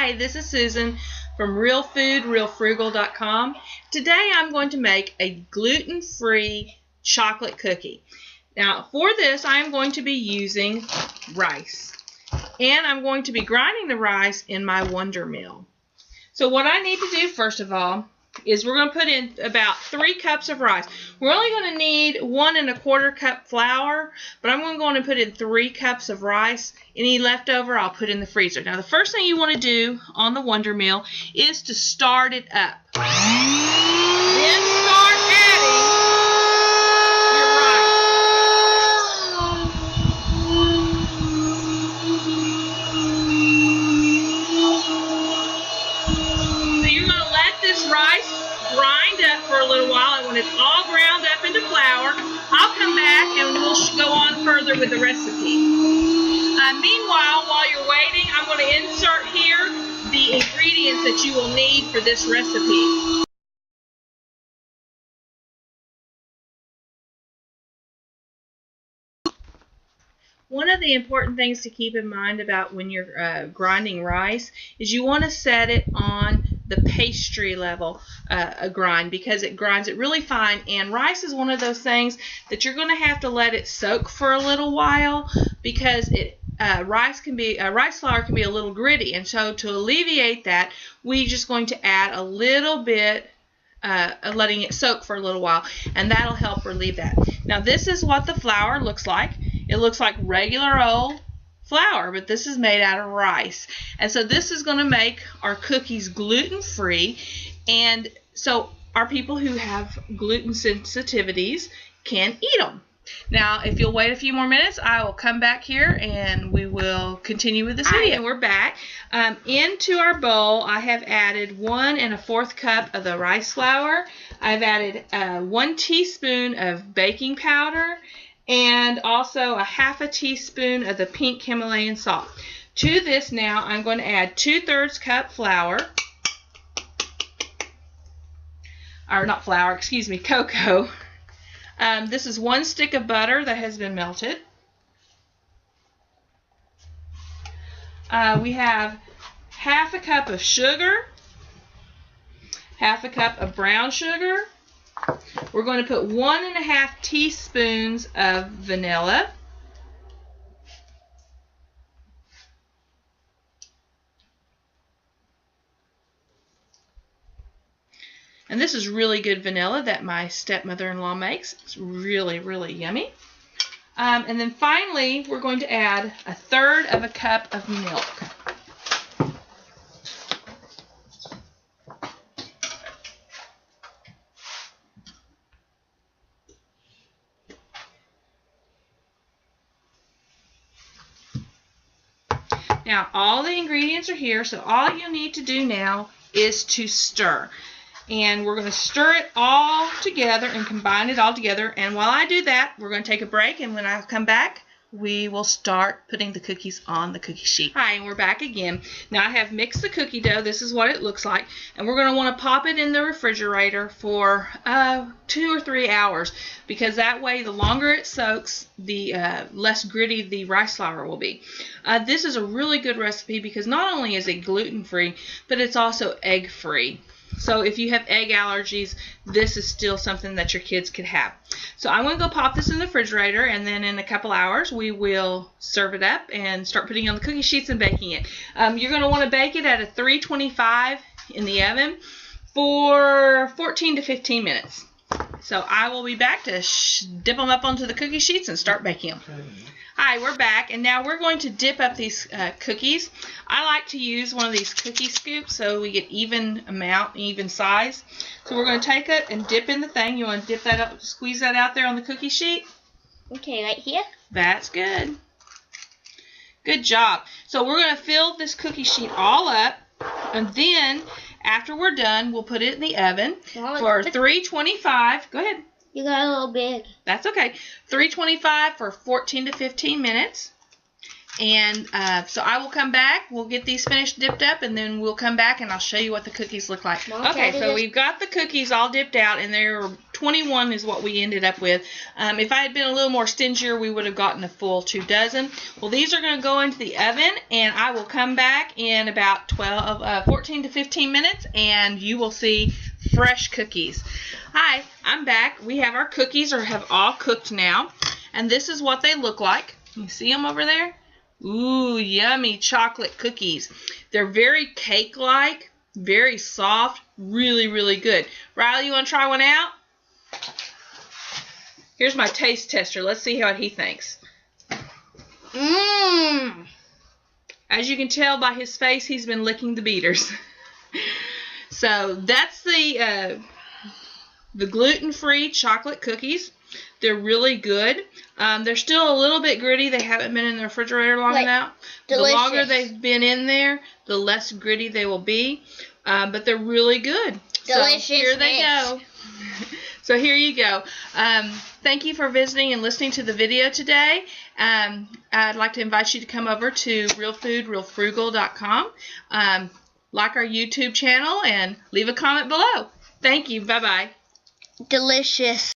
Hi, this is Susan from realfoodrealfrugal.com. Today I'm going to make a gluten-free chocolate cookie. Now for this I'm going to be using rice, and I'm going to be grinding the rice in my Wonder Mill. So what I need to do first of all is we're going to put in about 3 cups of rice. We're only going to need 1 1/4 cup flour, but I'm going to put in 3 cups of rice. Any leftover I'll put in the freezer. Now the first thing you want to do on the Wonder Mill is to start it up. Then start adding your rice. So you're going to let this rice grind up for a little while, and when it's all ground up into flour, I'll come back and we'll go on further with the recipe. Meanwhile, while you're waiting, I'm going to insert here the ingredients that you will need for this recipe. One of the important things to keep in mind about when you're grinding rice is you want to set it on the pastry level grind, because it grinds it really fine, and rice is one of those things that you're going to have to let it soak for a little while, because rice flour can be a little gritty, and so to alleviate that we're just going to add a little bit letting it soak for a little while, and that'll help relieve that. Now this is what the flour looks like. It looks like regular old flour, but this is made out of rice, and so this is going to make our cookies gluten-free, and so our people who have gluten sensitivities can eat them. Now if you'll wait a few more minutes, I will come back here and we will continue with this video. And we're back. Into our bowl I have added 1 1/4 cup of the rice flour. I've added 1 teaspoon of baking powder, and also a 1/2 teaspoon of the pink Himalayan salt. To this now I'm going to add 2/3 cup flour, or not flour, excuse me, cocoa. This is 1 stick of butter that has been melted. We have 1/2 cup of sugar, 1/2 cup of brown sugar. We're going to put 1 1/2 teaspoons of vanilla. And this is really good vanilla that my stepmother-in-law makes. It's really, really yummy. And then finally, we're going to add 1/3 cup of milk. Now all the ingredients are here, so all you need to do now is to stir. And we're going to stir it all together and combine it all together. And while I do that, we're going to take a break, and when I come back, we will start putting the cookies on the cookie sheet. Hi, and we're back again. Now I have mixed the cookie dough. This is what it looks like. And we're going to want to pop it in the refrigerator for 2 or 3 hours, because that way the longer it soaks, the less gritty the rice flour will be. This is a really good recipe because not only is it gluten-free, but it's also egg-free. So if you have egg allergies, this is still something that your kids could have. So I'm going to go pop this in the refrigerator, and then in a couple hours we will serve it up and start putting it on the cookie sheets and baking it. You're going to want to bake it at a 325 in the oven for 14 to 15 minutes. So I will be back to dip them up onto the cookie sheets and start baking them. Okay. Hi, we're back, and now we're going to dip up these cookies. I like to use one of these cookie scoops so we get even amount, even size. So we're going to take it and dip in the thing. You want to dip that up, squeeze that out there on the cookie sheet? Okay, right here? That's good. Good job. So we're going to fill this cookie sheet all up, and then after we're done, we'll put it in the oven for 325. Go ahead. You got a little big. That's okay. 325 for 14 to 15 minutes. And so I will come back. We'll get these finished dipped up, and then we'll come back and I'll show you what the cookies look like. Okay, so we've got the cookies all dipped out, and there are 21 is what we ended up with. If I had been a little more stingier, we would have gotten a full 2 dozen. Well, these are going to go into the oven, and I will come back in about 14 to 15 minutes, and you will see fresh cookies. Hi, I'm back. We have our cookies have all cooked now, and this is what they look like. You see them over there? Ooh, yummy chocolate cookies. They're very cake-like, very soft, really, really good. Riley, you want to try one out? Here's my taste tester. Let's see what he thinks. Mmm. As you can tell by his face, he's been licking the beaters. So that's the gluten-free chocolate cookies. They're really good. They're still a little bit gritty. They haven't been in the refrigerator long enough. Delicious. The longer they've been in there, the less gritty they will be. But they're really good. Delicious. So here they go. So here you go. Thank you for visiting and listening to the video today. I'd like to invite you to come over to realfoodrealfrugal.com. Like our YouTube channel and leave a comment below. Thank you. Bye-bye. Delicious.